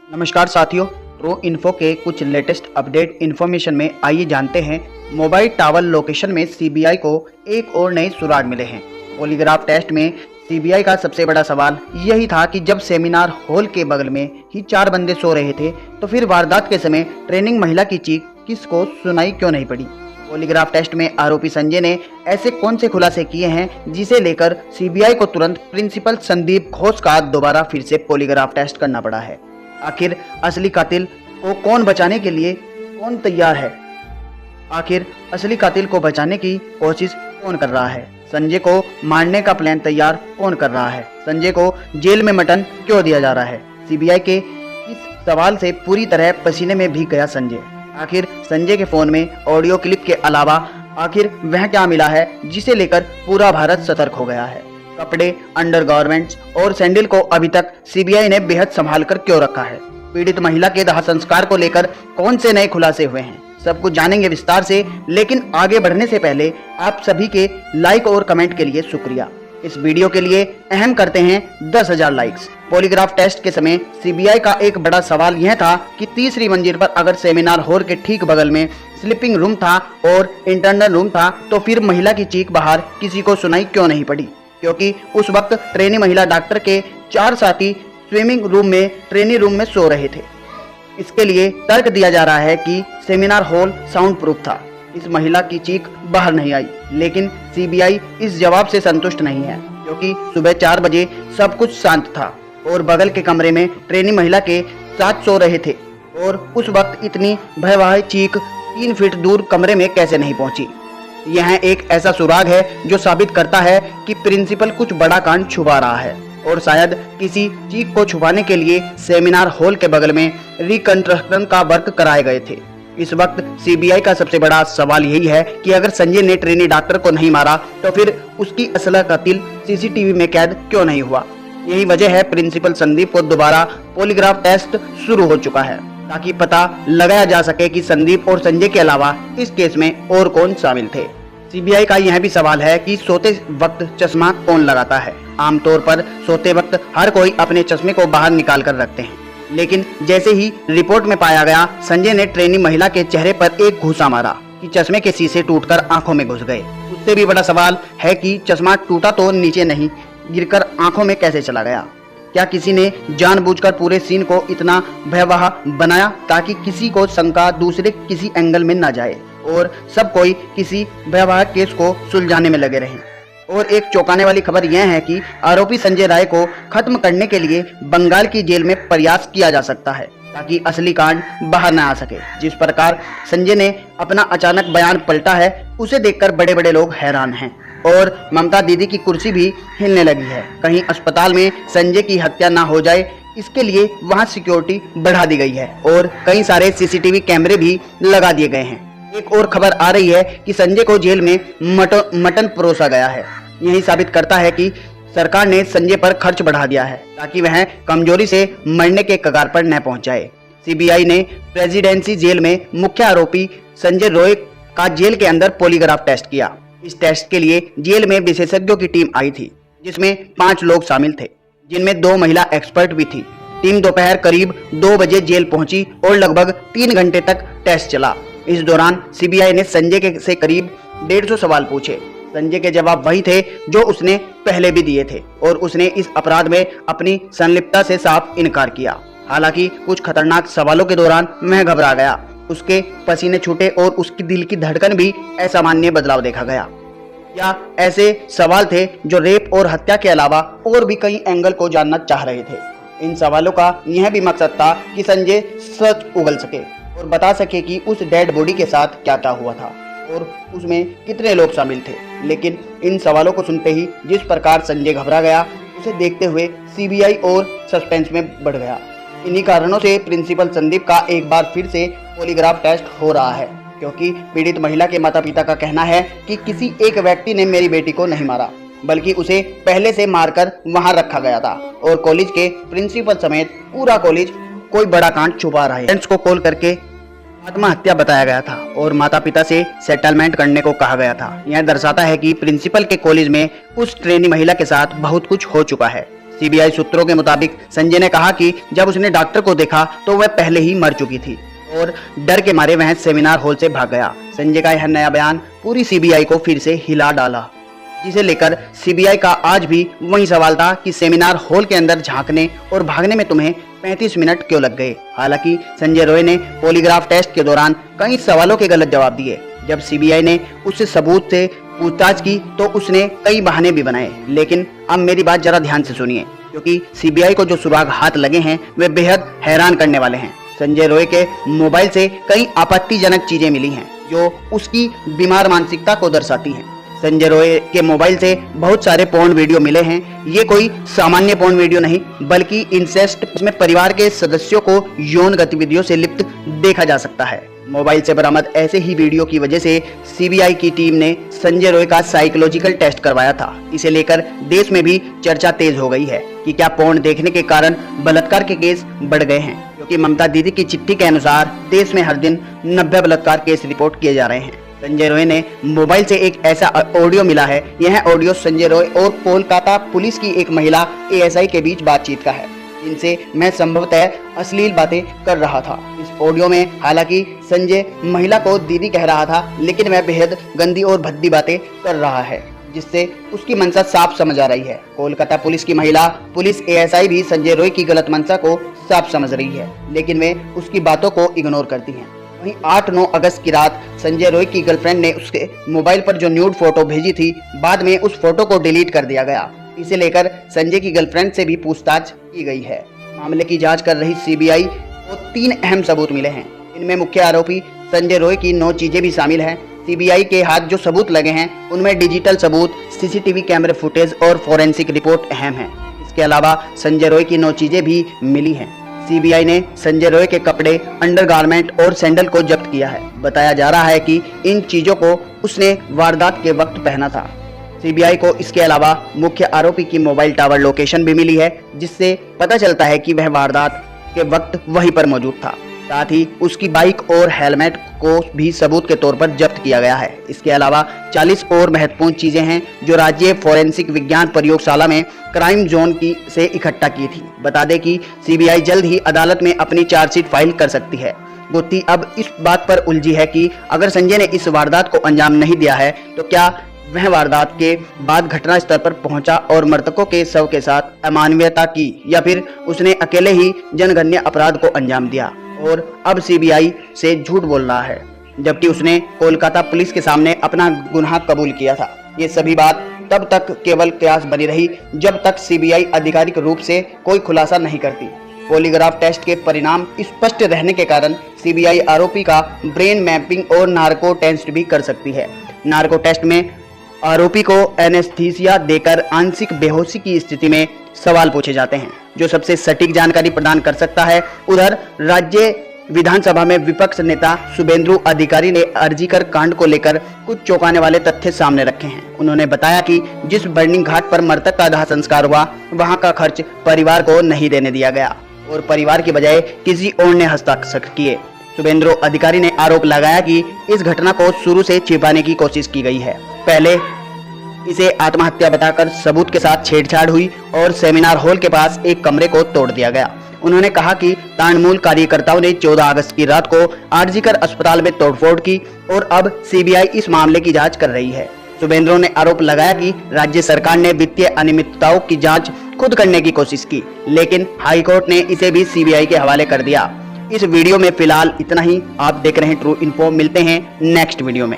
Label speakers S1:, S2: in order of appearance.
S1: नमस्कार साथियों, true info के कुछ लेटेस्ट अपडेट इन्फॉर्मेशन में आइए जानते हैं। मोबाइल टावर लोकेशन में सीबीआई को एक और नए सुराग मिले हैं। पॉलीग्राफ टेस्ट में सीबीआई का सबसे बड़ा सवाल यही था कि जब सेमिनार हॉल के बगल में ही 4 बंदे सो रहे थे तो फिर वारदात के समय ट्रेनिंग महिला की चीख किसको सुनाई क्यों नहीं पड़ी। पॉलीग्राफ टेस्ट में आरोपी संजय ने ऐसे कौन से खुलासे किए हैं जिसे लेकर सीबीआई को तुरंत प्रिंसिपल संदीप घोष का दोबारा फिर से पॉलीग्राफ टेस्ट करना पड़ा है। आखिर असली कातिल को कौन बचाने के लिए कौन तैयार है? आखिर असली कातिल को बचाने की कोशिश कौन कर रहा है? संजय को मारने का प्लान तैयार कौन कर रहा है? संजय को जेल में मटन क्यों दिया जा रहा है? सीबीआई के इस सवाल से पूरी तरह पसीने में भीग गया संजय। आखिर संजय के फोन में ऑडियो क्लिप के अलावा आखिर वह क्या मिला है जिसे लेकर पूरा भारत सतर्क हो गया है? कपड़े, अंडरगारमेंट्स और सैंडल को अभी तक सीबीआई ने बेहद संभाल कर क्यों रखा है? पीड़ित महिला के दाह संस्कार को लेकर कौन से नए खुलासे हुए हैं? सब कुछ जानेंगे विस्तार से, लेकिन आगे बढ़ने से पहले आप सभी के लाइक और कमेंट के लिए शुक्रिया। इस वीडियो के लिए अहम करते हैं 10,000 लाइक्स। पॉलीग्राफ टेस्ट के समय सीबीआई का एक बड़ा सवाल यह था कि तीसरी मंजिल पर अगर सेमिनार हॉल के ठीक बगल में स्लीपिंग रूम था और इंटरनल रूम था तो फिर महिला की चीख बाहर किसी को सुनाई क्यों नहीं पड़ी? क्योंकि उस वक्त ट्रेनी महिला डॉक्टर के 4 साथी स्विमिंग रूम में ट्रेनी रूम में सो रहे थे। इसके लिए तर्क दिया जा रहा है कि सेमिनार हॉल साउंड प्रूफ था, इस महिला की चीख बाहर नहीं आई। लेकिन सीबीआई इस जवाब से संतुष्ट नहीं है, क्योंकि सुबह 4 बजे सब कुछ शांत था और बगल के कमरे में ट्रेनी महिला के साथ सो रहे थे और उस वक्त इतनी भयावह चीख 3 फीट दूर कमरे में कैसे नहीं पहुंची। यह एक ऐसा सुराग है जो साबित करता है कि प्रिंसिपल कुछ बड़ा कांड छुपा रहा है और शायद किसी चीख को छुपाने के लिए सेमिनार हॉल के बगल में रिकंस्ट्रक्शन का वर्क कराए गए थे। इस वक्त सीबीआई का सबसे बड़ा सवाल यही है कि अगर संजय ने ट्रेनी डॉक्टर को नहीं मारा तो फिर उसकी असली कातिल सीसीटीवी में कैद क्यों नहीं हुआ। यही वजह है प्रिंसिपल संदीप को दोबारा पॉलीग्राफ टेस्ट शुरू हो चुका है, ताकि पता लगाया जा सके कि संदीप और संजय के अलावा इस केस में और कौन शामिल थे। सीबीआई का यह भी सवाल है कि सोते वक्त चश्मा कौन लगाता है। आमतौर पर सोते वक्त हर कोई अपने चश्मे को बाहर निकाल कर रखते हैं, लेकिन जैसे ही रिपोर्ट में पाया गया संजय ने ट्रेनी महिला के चेहरे पर एक घूसा मारा कि चश्मे के शीशे टूटकर आंखों में घुस गए। उससे भी बड़ा सवाल है कि चश्मा टूटा तो नीचे नहीं, गिरकर आंखों में कैसे चला गया? क्या किसी ने जानबूझकर पूरे सीन को इतना भयावह बनाया ताकि किसी को शंका दूसरे किसी एंगल में न जाए और सब कोई किसी भयावह केस को सुलझाने में लगे रहें? और एक चौंकाने वाली खबर यह है कि आरोपी संजय राय को खत्म करने के लिए बंगाल की जेल में प्रयास किया जा सकता है, ताकि असली कांड बाहर न आ सके। जिस प्रकार संजय ने अपना अचानक बयान पलटा है उसे देखकर बड़े बड़े लोग हैरान हैं और ममता दीदी की कुर्सी भी हिलने लगी है। कहीं अस्पताल में संजय की हत्या ना हो जाए, इसके लिए वहां सिक्योरिटी बढ़ा दी गई है और कई सारे सीसीटीवी कैमरे भी लगा दिए गए हैं। एक और खबर आ रही है कि संजय को जेल में मटन परोसा गया है। यही साबित करता है कि सरकार ने संजय पर खर्च बढ़ा दिया है ताकि वह कमजोरी से मरने के कगार पर न पहुंच जाए। सीबीआई ने प्रेसिडेंसी जेल में मुख्य आरोपी संजय रॉय का जेल के अंदर पॉलीग्राफ टेस्ट किया। इस टेस्ट के लिए जेल में विशेषज्ञों की टीम आई थी, जिसमें 5 लोग शामिल थे, जिनमें 2 महिला एक्सपर्ट भी थी। टीम दोपहर करीब 2 बजे जेल पहुंची और लगभग 3 घंटे तक टेस्ट चला। इस दौरान सीबीआई ने संजय से करीब 150 सवाल पूछे। संजय के जवाब वही थे जो उसने पहले भी दिए थे और उसने इस अपराध में अपनी संलिप्तता से साफ इनकार किया। हालांकि कुछ खतरनाक सवालों के दौरान वह घबरा गया, उसके पसीने छूटे और उसकी दिल की धड़कन भी असामान्य बदलाव देखा गया। या ऐसे सवाल थे जो रेप और हत्या के अलावा और भी कई एंगल को जानना चाह रहे थे। इन सवालों का यह भी मकसद था कि संजय सच उगल सके और बता सके कि उस डेड बॉडी के साथ क्या क्या हुआ था और उसमें कितने लोग शामिल थे। लेकिन इन सवालों को सुनते ही जिस प्रकार संजय घबरा गया, उसे देखते हुए सीबीआई और सस्पेंस में बढ़ गया। इन्हीं कारणों से प्रिंसिपल संदीप का एक बार फिर से पॉलीग्राफ टेस्ट हो रहा है, क्योंकि पीड़ित महिला के माता पिता का कहना है कि किसी एक व्यक्ति ने मेरी बेटी को नहीं मारा, बल्कि उसे पहले से मारकर वहां रखा गया था और कॉलेज के प्रिंसिपल समेत पूरा कॉलेज कोई बड़ा कांड छुपा रहा है। पेरेंट्स को कॉल करके आत्महत्या बताया गया था और माता पिता से सेटलमेंट करने को कहा गया था। यह दर्शाता है कि प्रिंसिपल के कॉलेज में उस ट्रेनी महिला के साथ बहुत कुछ हो चुका है। सीबीआई सूत्रों के मुताबिक संजय ने कहा कि जब उसने डॉक्टर को देखा तो वह पहले ही मर चुकी थी और डर के मारे वह सेमिनार हॉल से भाग गया। संजय का यह नया बयान पूरी सीबीआई को फिर से हिला डाला, जिसे लेकर सीबीआई का आज भी वही सवाल था कि सेमिनार हॉल के अंदर झांकने और भागने में तुम्हें 35 मिनट क्यों लग गए। हालांकि संजय रॉय ने पॉलीग्राफ टेस्ट के दौरान कई सवालों के गलत जवाब दिए। जब सीबीआई ने उससे सबूत से पूछताछ की तो उसने कई बहाने भी बनाए। लेकिन अब मेरी बात जरा ध्यान से सुनिए, क्योंकि सीबीआई को जो सुराग हाथ लगे हैं वे बेहद हैरान करने वाले हैं। संजय रॉय के मोबाइल से कई आपत्तिजनक चीजें मिली हैं जो उसकी बीमार मानसिकता को दर्शाती हैं। संजय रॉय के मोबाइल से बहुत सारे पोर्न वीडियो मिले हैं। ये कोई सामान्य पोर्न वीडियो नहीं, बल्कि इंसेस्ट, जिसमें परिवार के सदस्यों को यौन गतिविधियों से लिप्त देखा जा सकता है। मोबाइल से बरामद ऐसे ही वीडियो की वजह से सीबीआई की टीम ने संजय रॉय का साइकोलॉजिकल टेस्ट करवाया था। इसे लेकर देश में भी चर्चा तेज हो गई है कि क्या पोर्न देखने के कारण बलात्कार के केस बढ़ गए हैं, क्योंकि ममता दीदी की चिट्ठी के अनुसार देश में हर दिन 90 बलात्कार केस रिपोर्ट किए जा रहे हैं। संजय रॉय ने मोबाइल से एक ऐसा ऑडियो मिला है। यह ऑडियो संजय रॉय और कोलकाता पुलिस की एक महिला एएसआई के बीच बातचीत का है, जिनसे मैं संभवतः अश्लील बातें कर रहा था। इस ऑडियो में हालांकि संजय महिला को दीदी कह रहा था, लेकिन वह बेहद गंदी और भद्दी बातें कर रहा है, जिससे उसकी मंशा साफ समझ आ रही है। कोलकाता पुलिस की महिला पुलिस एएसआई भी संजय रॉय की गलत मंशा को साफ समझ रही है, लेकिन वे उसकी बातों को इग्नोर करती हैं। वहीं 8-9 अगस्त की रात संजय रॉय की गर्लफ्रेंड ने उसके मोबाइल पर जो न्यूड फोटो भेजी थी, बाद में उस फोटो को डिलीट कर दिया गया। इसे लेकर संजय की गर्लफ्रेंड से भी पूछताछ की गई है। मामले की जांच कर रही सीबीआई को 3 अहम सबूत मिले हैं। इनमें मुख्य आरोपी संजय रॉय की 9 चीजें भी शामिल हैं। सीबीआई के हाथ जो सबूत लगे हैं उनमें डिजिटल सबूत, सीसीटीवी कैमरे फुटेज और फोरेंसिक रिपोर्ट अहम है। इसके अलावा संजय रॉय की 9 चीजें भी मिली हैं। सीबीआई ने संजय रॉय के कपड़े, अंडरगारमेंट और सैंडल को जब्त किया है। बताया जा रहा है कि इन चीजों को उसने वारदात के वक्त पहना था। सीबीआई को इसके अलावा मुख्य आरोपी की मोबाइल टावर लोकेशन भी मिली है, जिससे पता चलता है कि वह वारदात के वक्त वहीं पर मौजूद था। साथ ही उसकी बाइक और हेलमेट को भी सबूत के तौर पर जब्त किया गया है। इसके अलावा 40 और महत्वपूर्ण चीजें हैं जो राज्य फोरेंसिक विज्ञान प्रयोगशाला में क्राइम जोन की से इकट्ठा की थी। बता दें कि सीबीआई जल्द ही अदालत में अपनी चार्जशीट फाइल कर सकती है। गुत्थी अब इस बात पर उलझी है कि अगर संजय ने इस वारदात को अंजाम नहीं दिया है तो क्या वह वारदात के बाद घटना स्थल पर पहुंचा और मृतकों के शव के साथ अमानवीयता की, या फिर उसने अकेले ही जनगणनीय अपराध को अंजाम दिया और अब सीबीआई से झूठ बोल रहा है, जबकि उसने कोलकाता पुलिस के सामने अपना गुनाह कबूल किया था। ये सभी बात तब तक केवल कयास बनी रही जब तक सीबीआई आधिकारिक रूप से कोई खुलासा नहीं करती। पॉलीग्राफ टेस्ट के परिणाम स्पष्ट रहने के कारण सीबीआई आरोपी का ब्रेन मैपिंग और नार्को टेस्ट भी कर सकती है। नार्को टेस्ट में आरोपी को एनेस्थीसिया देकर आंशिक बेहोशी की स्थिति में सवाल पूछे जाते हैं, जो सबसे सटीक जानकारी प्रदान कर सकता है। उधर राज्य विधानसभा में विपक्ष नेता शुभेंदु अधिकारी ने अर्जीकर कांड को लेकर कुछ चौंकाने वाले तथ्य सामने रखे हैं। उन्होंने बताया कि जिस बर्निंग घाट पर मृतक का दाह संस्कार हुआ, वहां का खर्च परिवार को नहीं देने दिया गया और परिवार की बजाय किसी और ने हस्ताक्षर किए। शुभेंदु अधिकारी ने आरोप लगाया कि इस घटना को शुरू से छिपाने की कोशिश की गई है। पहले इसे आत्महत्या बताकर सबूत के साथ छेड़छाड़ हुई और सेमिनार हॉल के पास एक कमरे को तोड़ दिया गया। उन्होंने कहा कि तृणमूल कार्यकर्ताओं ने 14 अगस्त की रात को आरजीकर अस्पताल में तोड़फोड़ की और अब सीबीआई इस मामले की जांच कर रही है। शुभेंदु ने आरोप लगाया कि राज्य सरकार ने वित्तीय अनियमितताओं की जांच खुद करने की कोशिश की, लेकिन हाईकोर्ट ने इसे भी सीबीआई के हवाले कर दिया। इस वीडियो में फिलहाल इतना ही। आप देख रहे हैं ट्रू इन्फो। मिलते हैं नेक्स्ट वीडियो में।